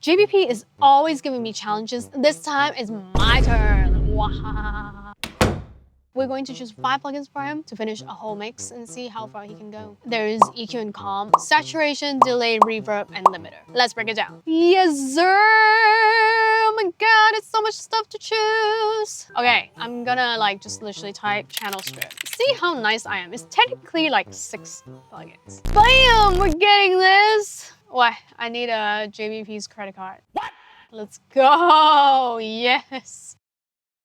JBP is always giving me challenges. This time it's my turn. Wow. We're going to choose 5 plugins for him to finish a whole mix and see how far he can go. There is EQ and calm, saturation, delay, reverb, and limiter. Let's break it down. Yes, sir! Oh my god, it's so much stuff to choose. Okay, I'm gonna just literally type channel strip. See how nice I am. It's technically 6 plugins. Bam! We're getting this. Why? I need a JBP's credit card. What? Let's go! Yes.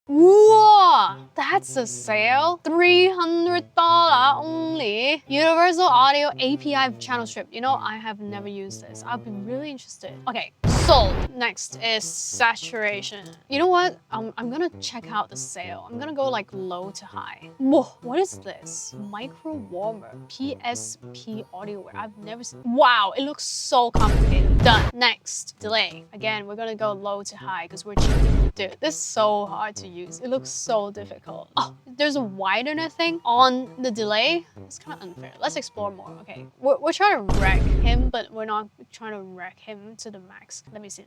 Whoa, that's a sale. $300 only. Universal Audio API channel strip. You know, I have never used this. I've been really interested. Okay, sold. Next is saturation. You know what? I'm gonna check out the sale. I'm gonna go low to high. Whoa, what is this? Micro warmer. PSP audio. I've never seen. Wow, it looks so complicated. Done. Next, delay. Again, we're gonna go low to high because we're cheating. Dude, this is so hard to use. It looks so difficult. Oh, there's a widener thing on the delay. It's kind of unfair. Let's explore more. Okay, we're trying to wreck him, but we're not trying to wreck him to the max. Let me see.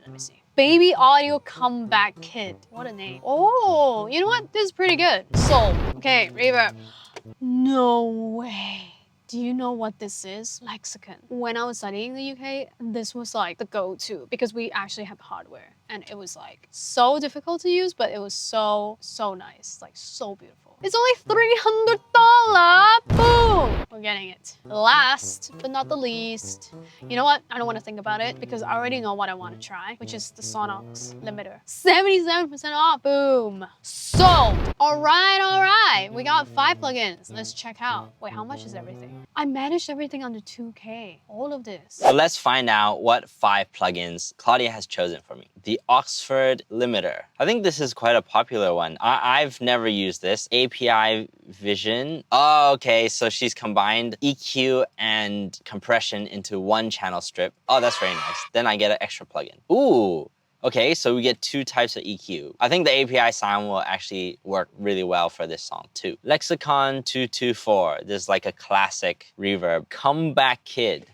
Baby Audio Comeback Kid. What a name. Oh, you know what? This is pretty good. Sold. Okay, reverb. No way. Do you know what this is? Lexicon. When I was studying in the UK, this was the go-to because we actually had hardware and it was so difficult to use, but it was so nice, so beautiful. It's only $300. Boom! We're getting it. Last but not the least, you know what? I don't want to think about it because I already know what I want to try, which is the Sonox limiter. 77% off. Boom. Sold. All right. We got 5 plugins. Let's check out. Wait, how much is everything? I managed everything under 2K. All of this. So let's find out what 5 plugins Claudia has chosen for me. The Oxford limiter. I think this is quite a popular one. I've never used this. API Vision. Oh, okay, so she's combined EQ and compression into one channel strip. Oh, that's very nice. Then I get an extra plugin. Ooh. Okay, so we get 2 types of EQ. I think the API sound will actually work really well for this song too. Lexicon 224. This is a classic reverb. Comeback Kid.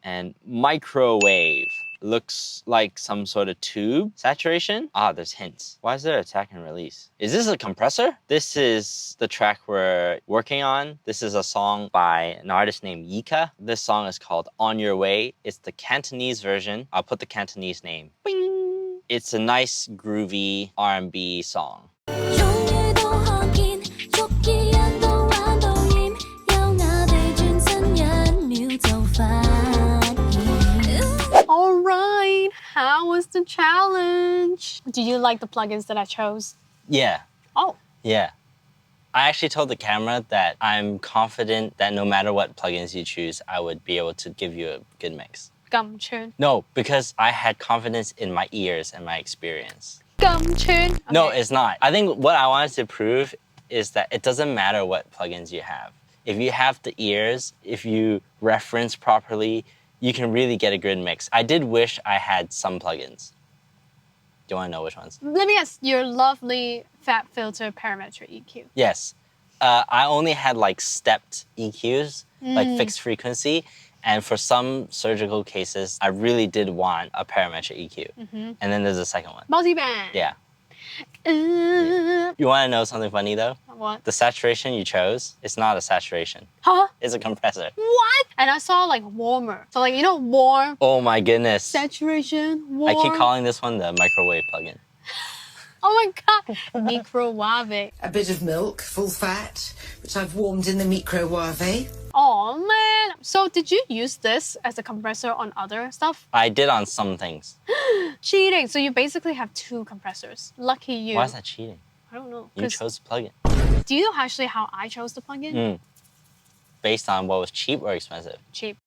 And Microwave. Looks like some sort of tube. Saturation? Ah, there's hints. Why is there attack and release? Is this a compressor? This is the track we're working on. This is a song by an artist named Yika. This song is called On Your Way. It's the Cantonese version. I'll put the Cantonese name. Bing! It's a nice, groovy R&B song. All right, how was the challenge? Do you like the plugins that I chose? Yeah. Oh. Yeah. I actually told the camera that I'm confident that no matter what plugins you choose, I would be able to give you a good mix. Gumchun. No, because I had confidence in my ears and my experience. Gumchun. Okay. No, it's not. I think what I wanted to prove is that it doesn't matter what plugins you have. If you have the ears, if you reference properly, you can really get a good mix. I did wish I had some plugins. Do you want to know which ones? Let me guess, your lovely Fat Filter Parametric EQ. Yes. I only had stepped EQs, fixed frequency. And for some surgical cases, I really did want a parametric EQ. And then there's a second one. Multiband. Yeah. You want to know something funny though? What? The saturation you chose, it's not a saturation. Huh? It's a compressor. What? And I saw warmer. So you know warm. Oh my goodness. Saturation, warm. I keep calling this one the microwave plugin. Oh my god. Microwave. A bit of milk, full fat, which I've warmed in the microwave. Oh man. So did you use this as a compressor on other stuff? I did on some things. Cheating. So you basically have 2 compressors. Lucky you. Why is that cheating? I don't know. You chose the plugin. Do you know actually how I chose the plugin? Based on what was cheap or expensive? Cheap.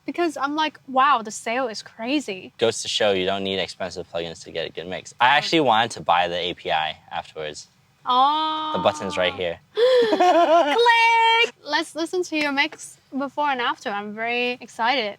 Because I'm wow, the sale is crazy. Goes to show you don't need expensive plugins to get a good mix. I actually wanted to buy the API afterwards. Oh. The button's right here. Click! Let's listen to your mix before and after. I'm very excited.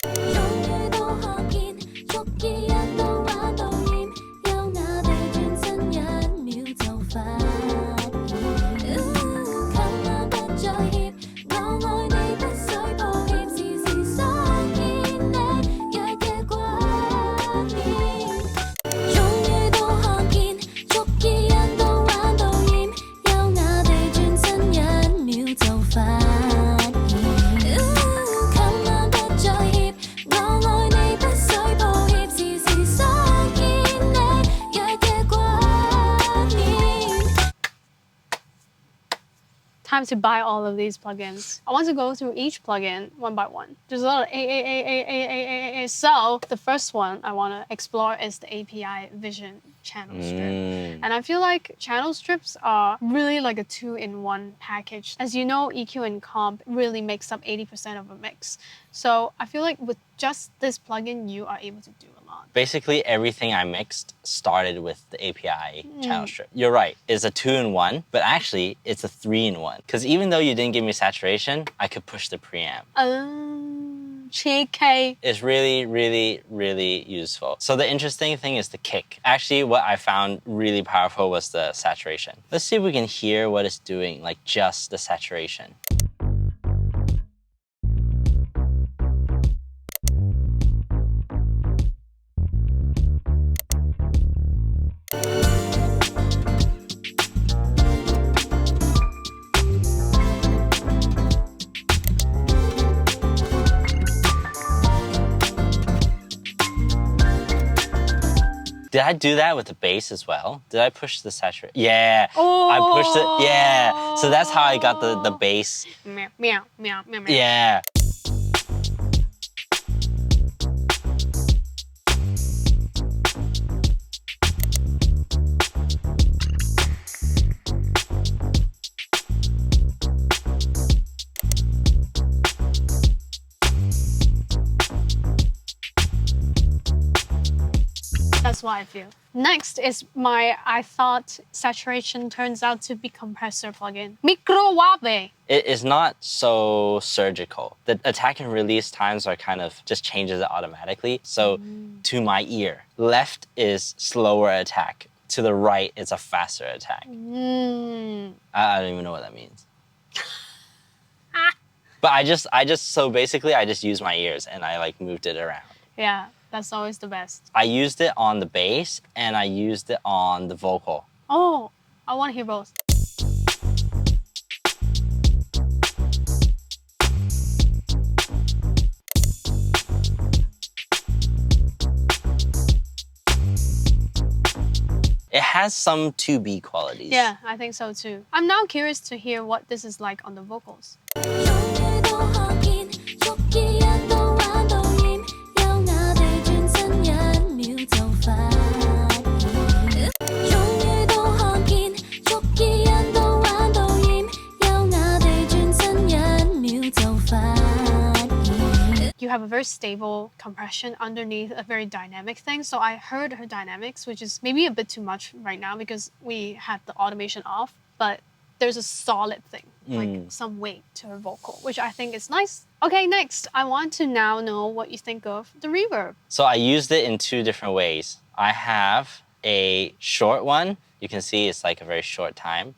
time to buy all of these plugins. I want to go through each plugin one by one. There's a lot of A. So the first one I want to explore is the API Vision channel strip. And I feel like channel strips are really like a 2-in-1 package. As you know, EQ and comp really makes up 80% of a mix. So I feel like with just this plugin, you are able to do a lot. Basically, everything I mixed started with the API channel strip. You're right, it's a 2-in-1, but actually it's a 3-in-1. Because even though you didn't give me saturation, I could push the preamp. Cheeky. It's really, really, really useful. So the interesting thing is the kick. Actually, what I found really powerful was the saturation. Let's see if we can hear what it's doing, like just the saturation. Did I do that with the bass as well? Did I push the saturation? Yeah, I pushed it, yeah. So that's how I got the bass. Meow, meow, meow, meow, meow. Yeah. That's what I feel. Next is my I thought saturation turns out to be compressor plugin. Microwave. It is not so surgical. The attack and release times are kind of just changes it automatically. So to my ear, left is slower attack. To the right, it's a faster attack. I don't even know what that means. But so basically I just used my ears and I like moved it around. Yeah, that's always the best. I used it on the bass and I used it on the vocal. Oh, I want to hear both. It has some 2B qualities. Yeah, I think so too. I'm now curious to hear what this is like on the vocals. You have a very stable compression underneath a very dynamic thing. So I heard her dynamics, which is maybe a bit too much right now because we had the automation off, but there's a solid thing, like some weight to her vocal, which I think is nice. Okay, next, I want to now know what you think of the reverb. So I used it in 2 different ways. I have a short one. You can see it's like a very short time.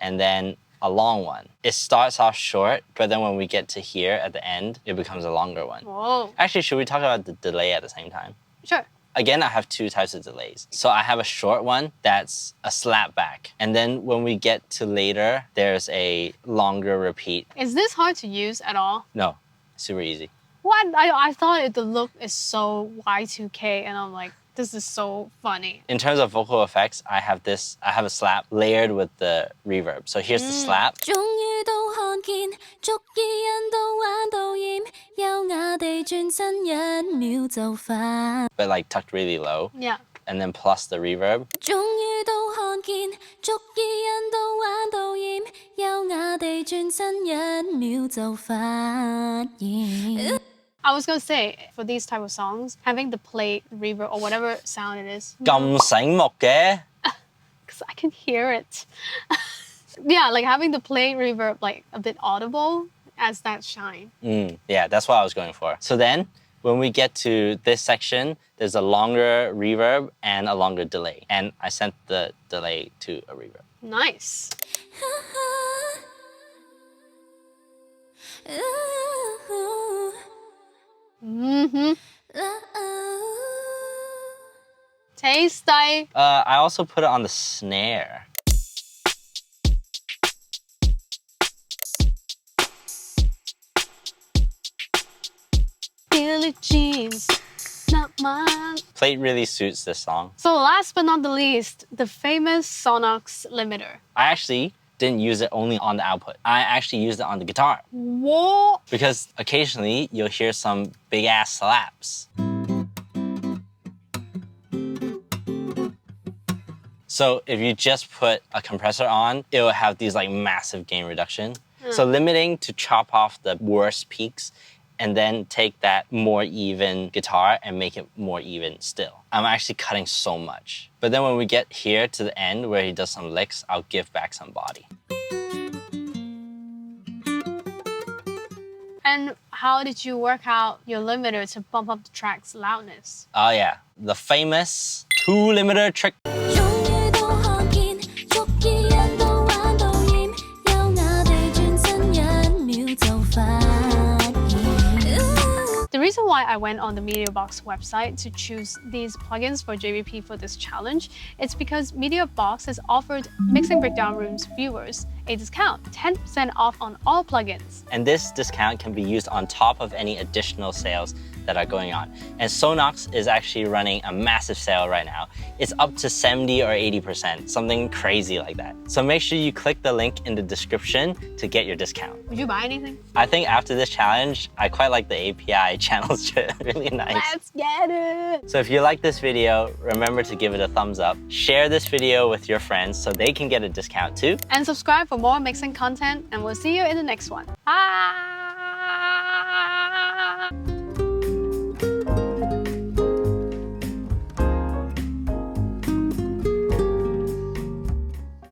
And then a long one. It starts off short, but then when we get to here at the end, it becomes a longer one. Whoa. Actually, should we talk about the delay at the same time? Sure. Again, I have 2 types of delays. So I have a short one that's a slap back. And then when we get to later, there's a longer repeat. Is this hard to use at all? No, super easy. What? I thought the look is so Y2K and I'm like, this is so funny. In terms of vocal effects, I have a slap layered with the reverb. So here's the slap. But like tucked really low. Yeah. And then plus the reverb. I was gonna say, for these type of songs, having the plate, reverb, or whatever sound it is.咁醒目嘅? Because I can hear it. Yeah, like having the plate reverb like a bit audible adds that shine. Yeah, that's what I was going for. So then, when we get to this section, there's a longer reverb and a longer delay. And I sent the delay to a reverb. Nice. Tasty. I also put it on the snare. Billie Jean's not mine. Plate really suits this song. So last but not the least, the famous Sonox limiter. I actually didn't use it only on the output. I actually used it on the guitar. What? Because occasionally you'll hear some big ass slaps. So if you just put a compressor on, it will have these like massive gain reduction. So limiting to chop off the worst peaks and then take that more even guitar and make it more even still. I'm actually cutting so much. But then when we get here to the end where he does some licks, I'll give back some body. And how did you work out your limiter to bump up the track's loudness? Oh yeah, the famous 2 limiter trick. The reason why I went on the MediaBox website to choose these plugins for JBP for this challenge is because MediaBox has offered Mixing Breakdown Room's viewers a discount, 10% off on all plugins. And this discount can be used on top of any additional sales that are going on. And Sonox is actually running a massive sale right now. It's up to 70 or 80%, something crazy like that. So make sure you click the link in the description to get your discount. Would you buy anything? I think after this challenge, I quite like the API channels. Really nice. Let's get it! So if you like this video, remember to give it a thumbs up. Share this video with your friends so they can get a discount too. And subscribe for more mixing content, and we'll see you in the next one. Bye!